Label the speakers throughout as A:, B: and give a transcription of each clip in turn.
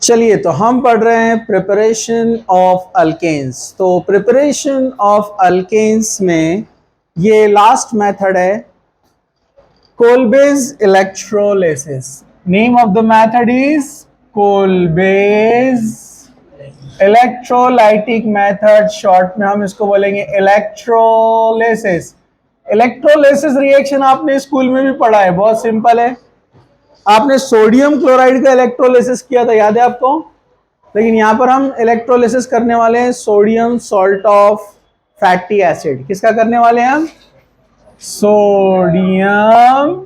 A: चलिए, तो हम पढ़ रहे हैं प्रिपरेशन ऑफ अल्केन्स। तो प्रिपरेशन ऑफ अल्केन्स में ये लास्ट मेथड है Kolbe's electrolysis. Name of the method is Kolbe's electrolytic method, short में हम इसको बोलेंगे इलेक्ट्रोलिसिस। इलेक्ट्रोलिसिस रिएक्शन आपने स्कूल में भी पढ़ा है, बहुत सिंपल है। आपने सोडियम क्लोराइड का इलेक्ट्रोलिसिस किया था, याद है आपको? लेकिन यहां पर हम इलेक्ट्रोलिसिस करने वाले हैं sodium salt of fatty acid. किसका करने वाले हैं हम? Sodium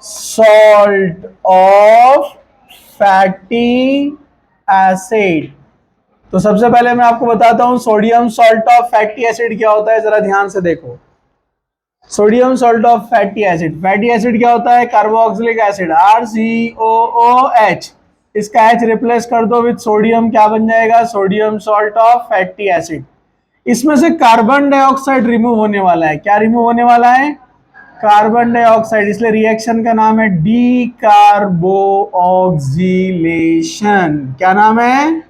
A: salt of fatty acid. तो सबसे पहले मैं आपको बताता हूं sodium salt of fatty acid क्या होता है, जरा ध्यान से देखो। Sodium salt of fatty acid, fatty acid क्या होता है? Carboxylic acid, RCOOH। इसका H रिप्लेस कर दो विद सोडियम, क्या बन जाएगा? Sodium salt of fatty acid. इसमें से कार्बन डाइऑक्साइड रिमूव होने वाला है। क्या रिमूव होने वाला है? कार्बन डाइऑक्साइड, इसलिए रिएक्शन का नाम है डीकार्बोऑक्सिलेशन। क्या नाम है?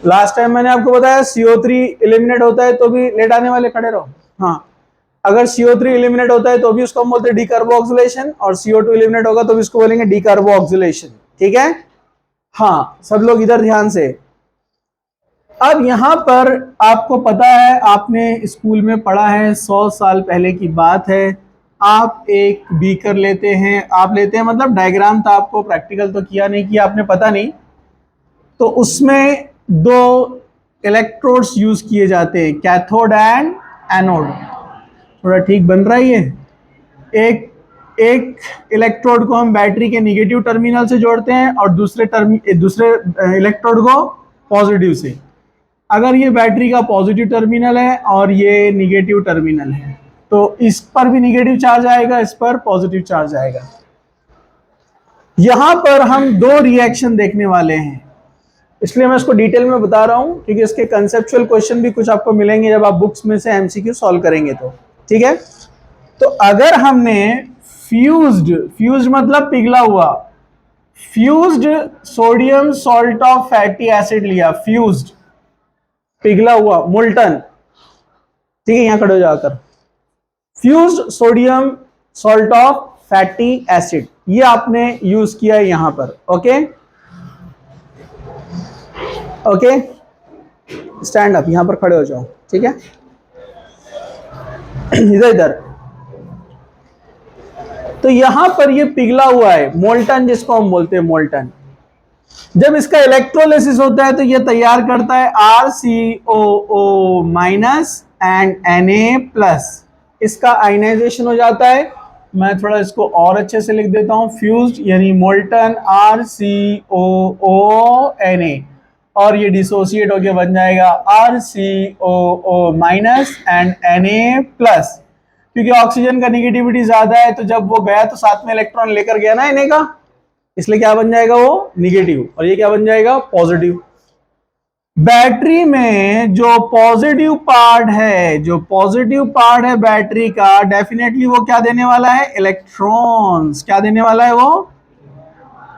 A: लास्ट टाइम मैंने आपको बताया CO3 एलिमिनेट होता है तो भी, लेट आने वाले खड़े रहो। हाँ, अगर CO3 एलिमिनेट होता है तो भी उसको हम बोलते हैं डीकार्बोऑक्सिलेशन, और CO2 एलिमिनेट होगा तो भी उसको बोलेंगे डीकार्बोऑक्सिलेशन। ठीक है? हाँ, सब लोग इधर ध्यान से। अब यहां पर आपको पता है, आपने स्कूल में पढ़ा है, 100 साल पहले की बात है। आप एक बीकर लेते हैं, आप लेते हैं मतलब डायग्राम था, आपको प्रैक्टिकल तो किया नहीं किया आपने पता नहीं। तो उसमें दो इलेक्ट्रोड्स यूज किए जाते हैं, कैथोड एंड एनोड। थोड़ा ठीक बन रहा है ये। एक इलेक्ट्रोड को हम बैटरी के निगेटिव टर्मिनल से जोड़ते हैं और दूसरे इलेक्ट्रोड को पॉजिटिव से। अगर ये बैटरी का पॉजिटिव टर्मिनल है और ये निगेटिव टर्मिनल है, तो इस पर भी निगेटिव चार्ज आएगा, इस पर पॉजिटिव चार्ज आएगा। यहां पर हम दो रिएक्शन देखने वाले हैं, इसलिए मैं इसको डिटेल में बता रहा हूं, क्योंकि इसके कंसेप्चुअल क्वेश्चन भी कुछ आपको मिलेंगे जब आप बुक्स में से MCQ सॉल्व करेंगे तो। ठीक है? तो अगर हमने फ्यूज्ड मतलब पिघला हुआ, fused sodium salt of fatty acid लिया, फ्यूज्ड पिघला हुआ, मोल्टन। ठीक है, यहां खड़े हो जाकर। Fused sodium salt of fatty acid, ये आपने यूज किया है यहां पर। ओके ओके, स्टैंड अप, यहां पर खड़े हो जाओ। ठीक है? इधर। तो यहां पर ये पिघला हुआ है, मोल्टन, जिसको हम बोलते हैं मोल्टन। जब इसका इलेक्ट्रोलिसिस होता है तो ये तैयार करता है RCOO माइनस एंड Na+। इसका आयनाइजेशन हो जाता है। मैं थोड़ा इसको और अच्छे से लिख देता हूं, फ्यूज्ड यानी मोल्टन RCOO Na, और ये डिसोसिएट होके बन जाएगा RCOO माइनस एंड Na+। क्योंकि ऑक्सीजन का निगेटिविटी ज्यादा है, तो जब वो गया तो साथ में इलेक्ट्रॉन लेकर गया ना Na का, इसलिए क्या बन जाएगा? वो निगेटिव, और ये क्या बन जाएगा? पॉजिटिव। बैटरी में जो पॉजिटिव पार्ट है बैटरी का, डेफिनेटली वो क्या देने वाला है? इलेक्ट्रॉन्स। क्या देने वाला है वो?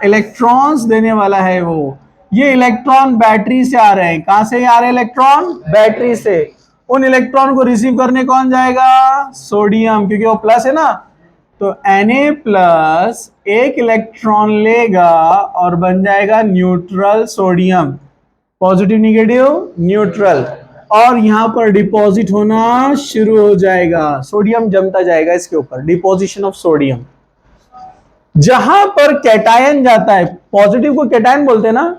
A: इलेक्ट्रॉन्स देने वाला है वो। ये इलेक्ट्रॉन बैटरी से आ रहे हैं। कहां से आ रहे हैं इलेक्ट्रॉन? बैटरी से। उन इलेक्ट्रॉन को रिसीव करने कौन जाएगा? सोडियम, क्योंकि वो प्लस है ना। तो Na+ एक इलेक्ट्रॉन लेगा और बन जाएगा neutral sodium. Positive negative neutral, और यहां पर डिपॉजिट होना शुरू हो जाएगा, सोडियम जमता जाएगा इसके ऊपर, डिपोजिशन ऑफ सोडियम। जहां पर कैटायन जाता है, पॉजिटिव को कैटायन बोलते हैं ना,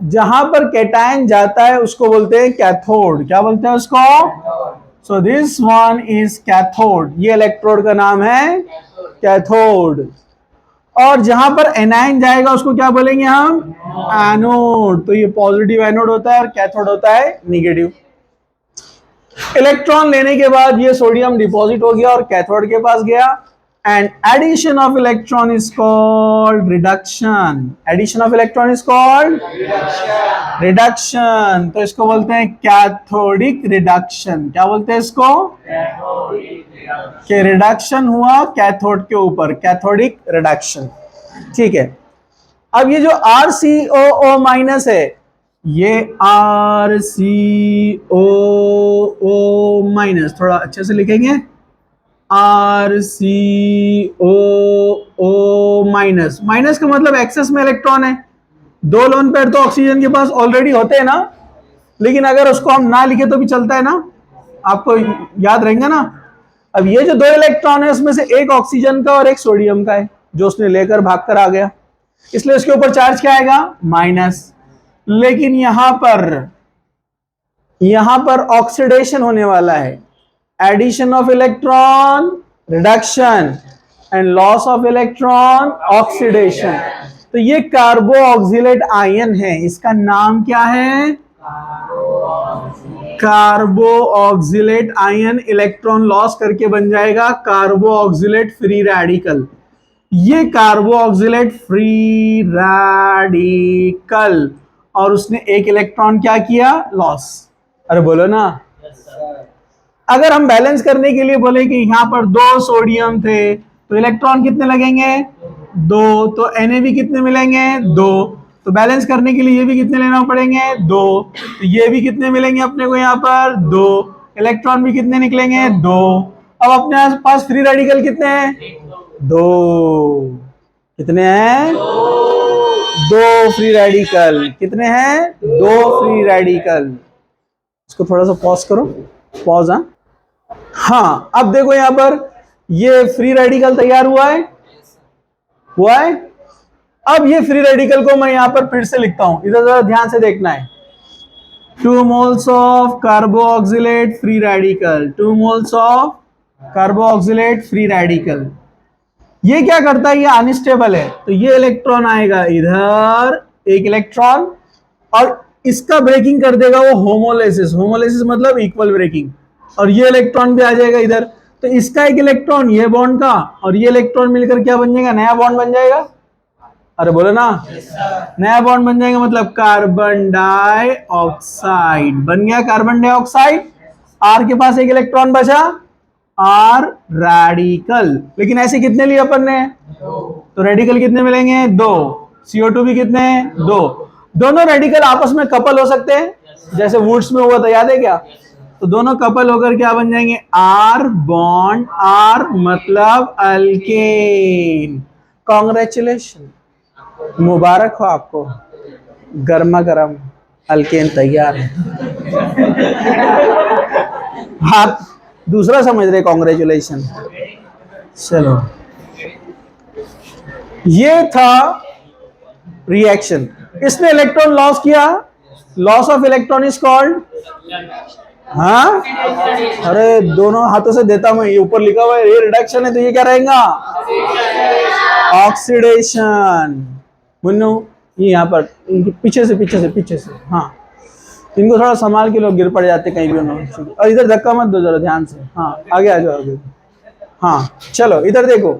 A: जहां पर कैटायन जाता है उसको बोलते हैं कैथोड। क्या बोलते हैं उसको? So this one is cathode, ये इलेक्ट्रोड का नाम है कैथोड। और जहां पर एनायन जाएगा उसको क्या बोलेंगे हम? एनोड। तो ये पॉजिटिव एनोड होता है और कैथोड होता है निगेटिव। इलेक्ट्रॉन लेने के बाद ये सोडियम डिपॉजिट हो गया और कैथोड के पास गया, and addition of electron is called reduction. Addition of electron is called reduction. तो इसको बोलते हैं कैथोडिक रिडक्शन। क्या बोलते हैं इसको? कि रिडक्शन हुआ कैथोड के ऊपर, कैथोडिक रिडक्शन। ठीक है? अब ये जो RCOO माइनस है, ये RCOO माइनस, थोड़ा अच्छे से लिखेंगे, RCOO माइनस। माइनस का मतलब एक्सेस में इलेक्ट्रॉन है। दो लोन पेयर तो ऑक्सीजन के पास ऑलरेडी होते हैं ना, लेकिन अगर उसको हम ना लिखे तो भी चलता है ना, आपको याद रहेंगे ना। अब ये जो दो इलेक्ट्रॉन है उसमें से एक ऑक्सीजन का और एक सोडियम का है, जो उसने लेकर भागकर आ गया, इसलिए उसके ऊपर चार्ज क्या आएगा, माइनस। लेकिन यहां पर ऑक्सीडेशन होने वाला है, addition of electron, reduction, and loss of electron, oxidation. तो ये कार्बो ऑक्सिलेट आयन है, इसका नाम क्या है, कार्बो ऑक्सिलेट आयन। इलेक्ट्रॉन लॉस करके बन जाएगा कार्बो ऑक्सिलेट फ्री रेडिकल। ये कार्बो ऑक्सिलेट फ्री रेडिकल, और उसने एक इलेक्ट्रॉन क्या किया, लॉस। अरे बोलो ना। अगर हम बैलेंस करने के लिए बोले कि यहां पर दो सोडियम थे, तो इलेक्ट्रॉन कितने लगेंगे, दो। तो Na भी कितने मिलेंगे, दो। तो बैलेंस करने के लिए ये भी कितने लेना पड़ेंगे, दो। तो ये भी कितने मिलेंगे अपने को यहाँ पर, दो। इलेक्ट्रॉन भी कितने निकलेंगे, दो। अब अपने पास फ्री रेडिकल कितने हैं, दो। कितने हैं, दो फ्री रेडिकल। कितने हैं, दो फ्री रेडिकल। इसको थोड़ा सा पॉज करो, पॉज। हाँ, अब देखो यहां पर ये फ्री रेडिकल तैयार हुआ है, अब ये फ्री रेडिकल को मैं यहां पर फिर से लिखता हूं, इधर जरा ध्यान से देखना है। 2 moles of carboxylate free radical, 2 moles of carboxylate free radical. ये क्या करता है, ये अनस्टेबल है, तो ये इलेक्ट्रॉन आएगा इधर, एक इलेक्ट्रॉन, और इसका ब्रेकिंग कर देगा वो होमोलिसिस। होमोलिसिस मतलब इक्वल ब्रेकिंग, और ये इलेक्ट्रॉन भी आ जाएगा इधर। तो इसका एक इलेक्ट्रॉन ये बॉन्ड का, और ये इलेक्ट्रॉन मिलकर क्या बन जाएगा, नया बॉन्ड बन जाएगा। अरे बोलो ना, नया बॉन्ड बन जाएगा, मतलब कार्बन डाइऑक्साइड बन गया, कार्बन डाइऑक्साइड। आर के पास एक इलेक्ट्रॉन बचा, आर रेडिकल। लेकिन ऐसे कितने लिए अपन ने, तो रेडिकल कितने मिलेंगे, दो। CO2 भी कितने, दो। दोनों रेडिकल आपस में कपल हो सकते हैं, जैसे वुड्स में हुआ था, याद है क्या। तो दोनों कपल होकर क्या बन जाएंगे, आर बॉन्ड, आर मतलब अल्केन। कॉन्ग्रेचुलेशन, मुबारक हो आपको, गर्मा गर्म अल्केन तैयार है। आप दूसरा समझ रहे, कॉन्ग्रेचुलेशन। चलो, ये था रिएक्शन। इसने इलेक्ट्रॉन लॉस किया, loss of electron is called, हाँ, अरे दोनों हाथों से देता मैं, ये ऊपर लिखा हुआ है, ये रिडक्शन है, तो ये क्या रहेगा, ऑक्सीडेशन। मुन्नू, ये यहाँ पर पीछे से, हाँ, इनको थोड़ा संभाल के, लोग गिर पड़ जाते कहीं भी उन्होंने। और इधर धक्का मत दो जरा, ध्यान से, हाँ आगे आ जाओ, आगे। हाँ चलो, इधर देखो,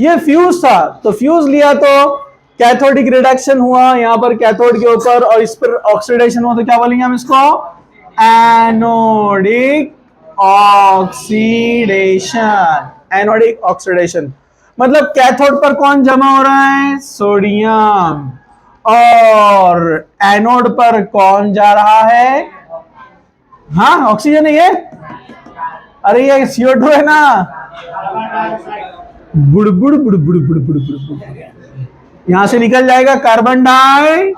A: ये फ्यूज था, तो फ्यूज लिया तो कैथोडिक रिडक्शन हुआ यहाँ पर कैथोड के ऊपर, और इस पर ऑक्सीडेशन हुआ, तो क्या बोलेंगे हम इसको, एनोडिक ऑक्सीडेशन। एनोडिक ऑक्सीडेशन मतलब कैथोड पर कौन जमा हो रहा है, सोडियम, और एनोड पर कौन जा रहा है, हाँ ऑक्सीजन है ये, अरे ये CO2 है ना, बुड़बुड़ बुड़बुड़ बुड़बुड़ बुड़बुड़, यहां से निकल जाएगा कार्बन डाइऑक्साइड,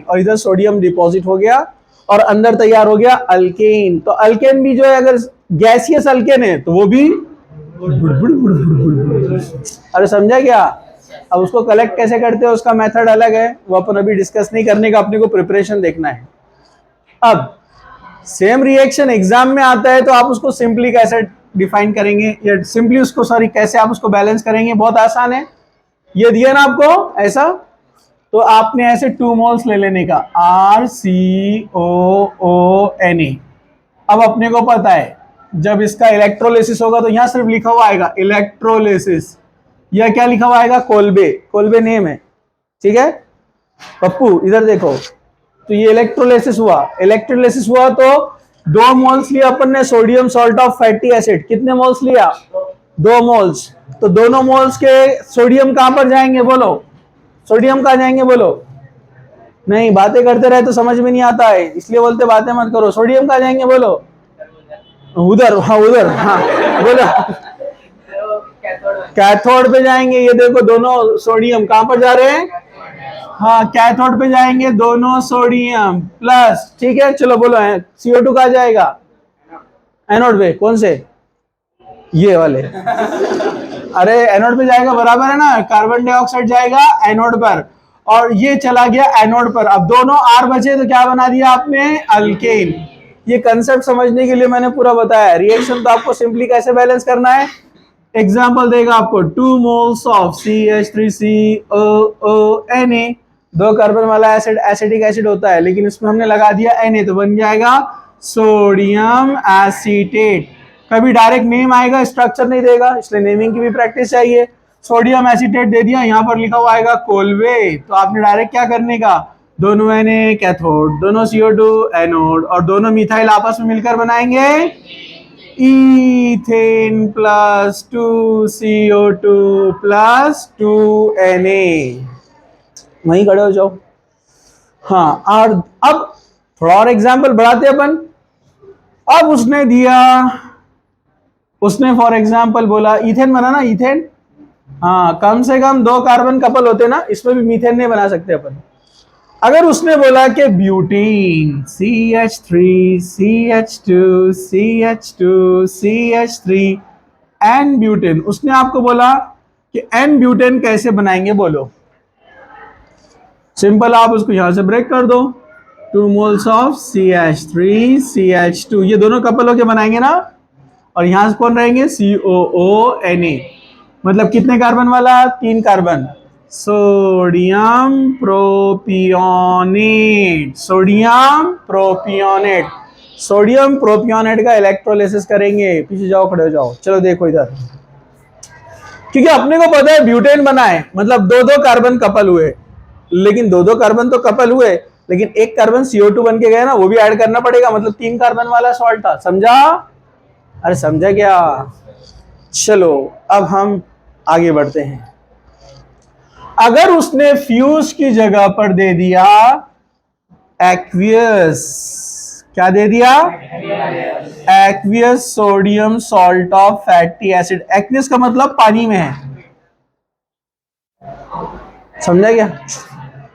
A: और इधर सोडियम डिपॉजिट हो गया, और अंदर तैयार हो गया अल्केन। तो अल्केन भी जो है, अगर गैसियस अल्केन है तो वो भी बुड़बुड़ बुड़बुड़ बुड़बुड़। अरे समझा क्या। अब उसको कलेक्ट कैसे करते हैं, उसका मेथड अलग है, वो अपन अभी डिस्कस नहीं करने का, अपने को प्रिपरेशन देखना है। अब सेम रिएक्शन एग्जाम में आता है, तो आप उसको सिंपली कैसे डिफाइन करेंगे, या सिंपली उसको कैसे आप उसको बैलेंस करेंगे, बहुत आसान है। ये दिया ना आपको ऐसा, तो आपने ऐसे 2 मोल्स ले लेने का, RCOONA। अब अपने को पता है जब इसका इलेक्ट्रोलिसिस होगा, तो यहां सिर्फ लिखा हुआ आएगा इलेक्ट्रोलिसिस, या क्या लिखा हुआ आएगा, कोल्बे। कोल्बे नेम है, ठीक है पप्पू, इधर देखो। तो ये इलेक्ट्रोलिसिस हुआ, इलेक्ट्रोलिसिस हुआ तो 2 मोल्स लिया अपन ने sodium salt of fatty acid. कितने मोल्स लिया, 2 मोल्स। तो दोनों मोल्स के सोडियम कहां पर जाएंगे, बोलो, सोडियम कहाँ जाएंगे बोलो? नहीं, बातें करते रहे तो समझ में नहीं आता है, इसलिए बोलते बातें मत करो। सोडियम कहाँ जाएंगे बोलो? उधर, हाँ उधर, हाँ बोलो। कैथोड पे जाएंगे। ये देखो दोनों सोडियम कहां पर जा रहे हैं? हाँ, कैथोड पे जाएंगे दोनों सोडियम प्लस। ठीक है, चलो बोलो CO2 कहाँ जाएगा? एनोड पे। कौन से? ये वाले। अरे एनोड पे जाएगा, बराबर है ना। कार्बन डाइऑक्साइड जाएगा एनोड पर और ये चला गया एनोड पर। अब दोनों R बचे तो क्या बना दिया आपने? अल्केन। ये कंसेप्ट समझने के लिए मैंने पूरा बताया। रिएक्शन तो आपको सिंपली कैसे बैलेंस करना है, एग्जाम्पल देगा आपको। 2 मोल्स ऑफ CH3COONA, 2 कार्बन वाला एसिड एसिटिक एसिड होता है, लेकिन इसमें हमने लगा दिया Na तो बन जाएगा सोडियम एसीटेट। कभी डायरेक्ट नेम आएगा, स्ट्रक्चर नहीं देगा, इसलिए नेमिंग की भी प्रैक्टिस चाहिए। सोडियम एसीटेट दे दिया, यहाँ पर लिखा हुआ आएगा कोलवे, तो आपने डायरेक्ट क्या करने का, दोनों Na कैथोड, दोनों CO2 एनोड, और दोनों मिथाइल आपस में मिलकर बनाएंगे ethane plus 2CO2 plus 2Na। वहीं खड़े हो जाओ। हाँ, और अब थोड़ा और एग्जाम्पल बढ़ाते अपन। अब उसने दिया, उसने फॉर एग्जाम्पल बोला इथेन बना ना, इथेन। हाँ, कम से कम 2 कार्बन कपल होते ना, इसमें भी मीथेन नहीं बना सकते अपन। अगर उसने बोला कि butene CH3 CH2 CH2 CH3 N butane, उसने आपको बोला कि एन ब्यूटेन कैसे बनाएंगे बोलो? सिंपल, आप उसको यहां से ब्रेक कर दो। 2 मोल्स ऑफ CH3 CH2, ये दोनों कपल होके बनाएंगे ना, और यहां से कौन रहेंगे? COONA। मतलब कितने कार्बन वाला? 3 carbon. Sodium propionate, sodium propionate, sodium propionate का इलेक्ट्रोलिसिस करेंगे। पीछे जाओ, खड़े हो जाओ, चलो देखो इधर। क्योंकि अपने को पता है ब्यूटेन बना है, मतलब 2-2 कार्बन कपल हुए, लेकिन 2-2 कार्बन तो कपल हुए, लेकिन एक कार्बन CO2 बन के गया ना, वो भी ऐड करना पड़ेगा, मतलब 3 कार्बन वाला सॉल्ट था। समझा? अरे समझा क्या? चलो अब हम आगे बढ़ते हैं। अगर उसने फ्यूज की जगह पर दे दिया एक्वियस, क्या दे दिया? Aqueous sodium salt of fatty acid. Aqueous का मतलब पानी में है, समझा क्या?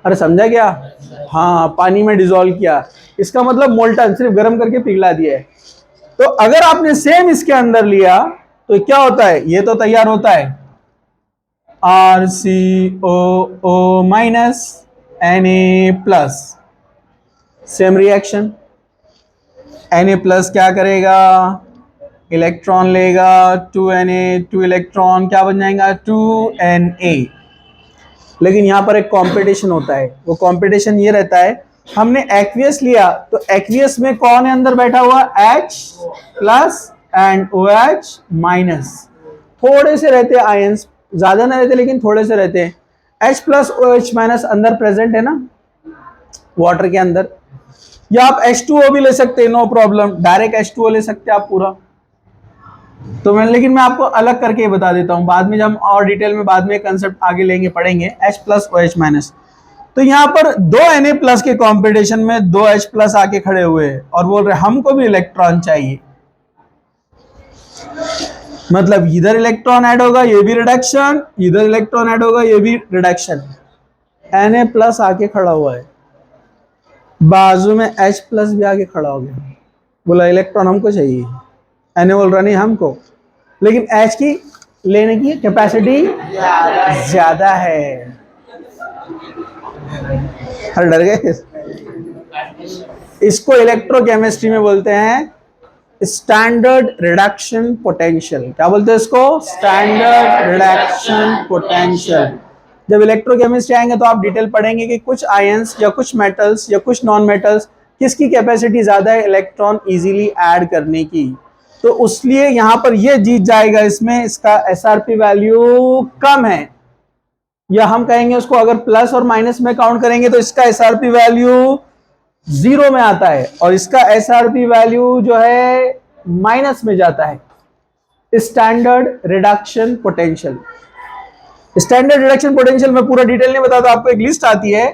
A: अरे समझा क्या? हाँ, पानी में डिसॉल्व किया, इसका मतलब मोल्टन, सिर्फ गर्म करके पिघला दिया है। तो अगर आपने सेम इसके अंदर लिया तो क्या होता है? ये तो तैयार होता है RCOO minus Na plus, same reaction. Na plus क्या करेगा? इलेक्ट्रॉन लेगा, 2Na, 2 इलेक्ट्रॉन क्या बन जाएगा? 2Na। लेकिन यहां पर एक कंपटीशन होता है, वो कंपटीशन ये रहता है, हमने एक्वियस लिया तो एक्वियस में कौन है अंदर बैठा हुआ? H plus and OH minus. थोड़े से रहते आयंस, ज्यादा ना रहते लेकिन थोड़े से रहते हैं। H प्लस OH माइनस अंदर प्रेजेंट है ना वाटर के अंदर, या आप H2O भी ले सकते हैं, नो प्रॉब्लम, डायरेक्ट H2O ले सकते हैं आप पूरा। तो लेकिन मैं आपको अलग करके ही बता देता हूं, बाद में जब हम और डिटेल में बाद में कंसेप्ट आगे लेंगे, पढ़ेंगे। H प्लस OH माइनस, तो यहां पर 2 Na प्लस के कंपटीशन में 2 H प्लस आके खड़े हुए और बोल रहे हमको भी इलेक्ट्रॉन चाहिए। मतलब इधर इलेक्ट्रॉन ऐड होगा, ये भी रिडक्शन, इधर इलेक्ट्रॉन ऐड होगा, ये भी रिडक्शन। Na प्लस आके खड़ा हुआ है, बाजू में H प्लस भी आके खड़ा हो गया, बोला इलेक्ट्रॉन हमको चाहिए। Na बोल रहा नहीं हमको, लेकिन H की लेने की कैपेसिटी ज्यादा है। अरे डर गए? इसको इलेक्ट्रोकेमिस्ट्री में बोलते हैं स्टैंडर्ड रिडक्शन पोटेंशियल। क्या बोलते हैं इसको? Standard reduction potential. जब इलेक्ट्रोकेमिस्ट्री आएंगे तो आप डिटेल पढ़ेंगे कि कुछ आयंस या कुछ मेटल्स या कुछ नॉन मेटल्स किसकी कैपेसिटी ज्यादा है इलेक्ट्रॉन इजीली ऐड करने की, तो उसलिए यहां पर ये जीत जाएगा, इसमें इसका SRP वैल्यू कम है, या हम कहेंगे उसको अगर प्लस और माइनस में काउंट करेंगे तो इसका SRP वैल्यू 0 में आता है और इसका SRP वैल्यू जो है माइनस में जाता है। Standard reduction potential. Standard reduction potential में पूरा डिटेल नहीं बताता, आपको एक लिस्ट आती है,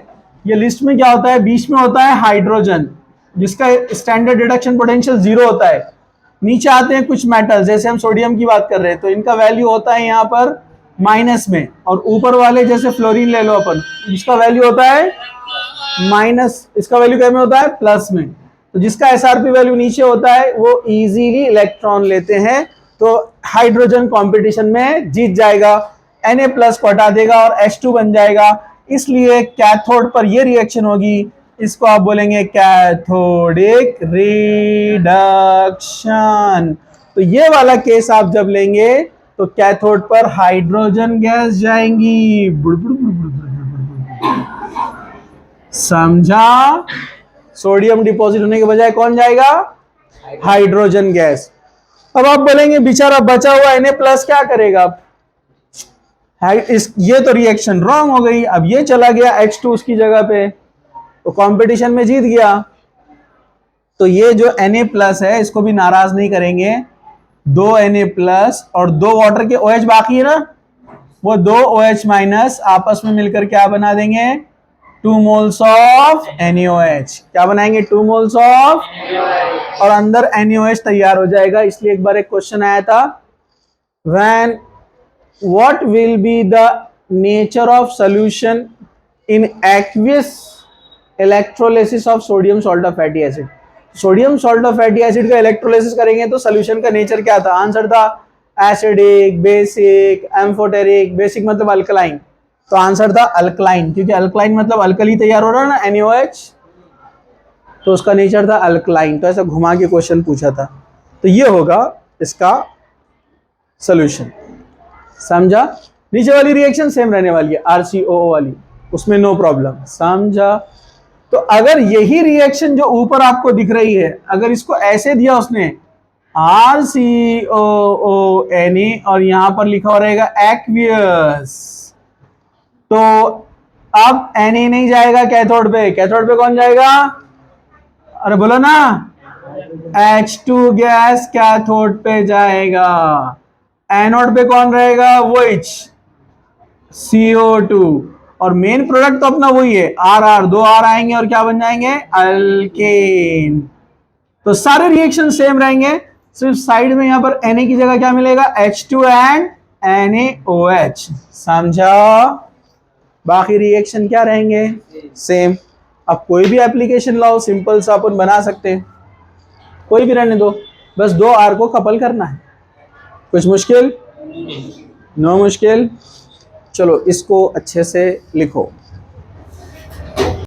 A: ये लिस्ट में क्या होता है, बीच में होता है हाइड्रोजन जिसका स्टैंडर्ड रिडक्शन पोटेंशियल 0 होता है। नीचे आते हैं कुछ मेटल्स, जैसे हम सोडियम की बात कर रहे हैं तो इनका वैल्यू होता है यहाँ पर माइनस में, और ऊपर वाले जैसे फ्लोरीन ले लो अपन, इसका वैल्यू होता है माइनस, इसका वैल्यू क्या में होता है, प्लस में। तो जिसका एसआरपी वैल्यू नीचे होता है वो इजीली इलेक्ट्रॉन लेते हैं, तो हाइड्रोजन कंपटीशन में जीत जाएगा, Na प्लस को हटा देगा और H2 बन जाएगा। इसलिए कैथोड पर ये रिएक्शन होगी, इसको आप बोलेंगे कैथोडिक रिडक्शन। तो ये वाला केस आप जब लेंगे तो कैथोड पर हाइड्रोजन गैस जाएंगी, समझा? सोडियम डिपॉजिट होने के बजाय कौन जाएगा, हाइड्रोजन गैस। अब आप बोलेंगे बेचारा बचा हुआ Na प्लस क्या करेगा, ये तो रिएक्शन रॉन्ग हो गई, अब ये चला गया H2 उसकी जगह पे, तो कंपटीशन में जीत गया। तो ये जो Na प्लस है इसको भी नाराज नहीं करेंगे, 2 Na प्लस और 2 वाटर के OH बाकी है ना, वो 2 OH माइनस आपस में मिलकर क्या बना देंगे, 2 मोल्स ऑफ NaOH। क्या बनाएंगे, 2 मोल्स ऑफ, और अंदर NaOH तैयार हो जाएगा। इसलिए एक बार एक क्वेश्चन आया था, when what will be the nature of solution in aqueous electrolysis of sodium salt of fatty acid। Sodium salt of fatty acid का इलेक्ट्रोलिसिस करेंगे तो सोल्यूशन का नेचर क्या था, आंसर था एसिडिक, बेसिक, एम्फोटेरिक। बेसिक मतलब अल्कलाइन, तो answer था अल्कलाइन, क्योंकि अल्कलाइन मतलब अल्कली तैयार हो रहा है ना, NaOH, तो उसका नेचर था अल्कलाइन। तो ऐसा घुमा के क्वेश्चन पूछा था, तो ये होगा इसका सोल्यूशन, समझा? नीचे वाली रिएक्शन सेम रहने वाली है, RCOO वाली, उसमें नो प्रॉब्लम, समझा? तो अगर यही रिएक्शन जो ऊपर आपको दिख रही है, अगर इसको ऐसे दिया उसने RCOONA और यहां पर लिखा हो रहेगा एक्वियस, तो अब Na नहीं जाएगा कैथोड पे, कैथोड पे कौन जाएगा, अरे बोलो ना, H2 गैस कैथोड पे जाएगा, एनोड पे कौन रहेगा, वही CO2, और मेन प्रोडक्ट तो अपना वही है RR, 2 R आएंगे और क्या बन जाएंगे, अल्केन। तो सारे रिएक्शन सेम रहेंगे, सिर्फ साइड में यहां पर Na की जगह क्या मिलेगा, H2 एंड NaOH, समझा? बाकी रिएक्शन क्या रहेंगे, सेम। अब कोई भी एप्लीकेशन लाओ, सिंपल सा अपन बना सकते हैं, कोई भी रहने दो, बस 2 R को कपल करना है, कुछ मुश्किल, नो मुश्किल। चलो इसको अच्छे से लिखो।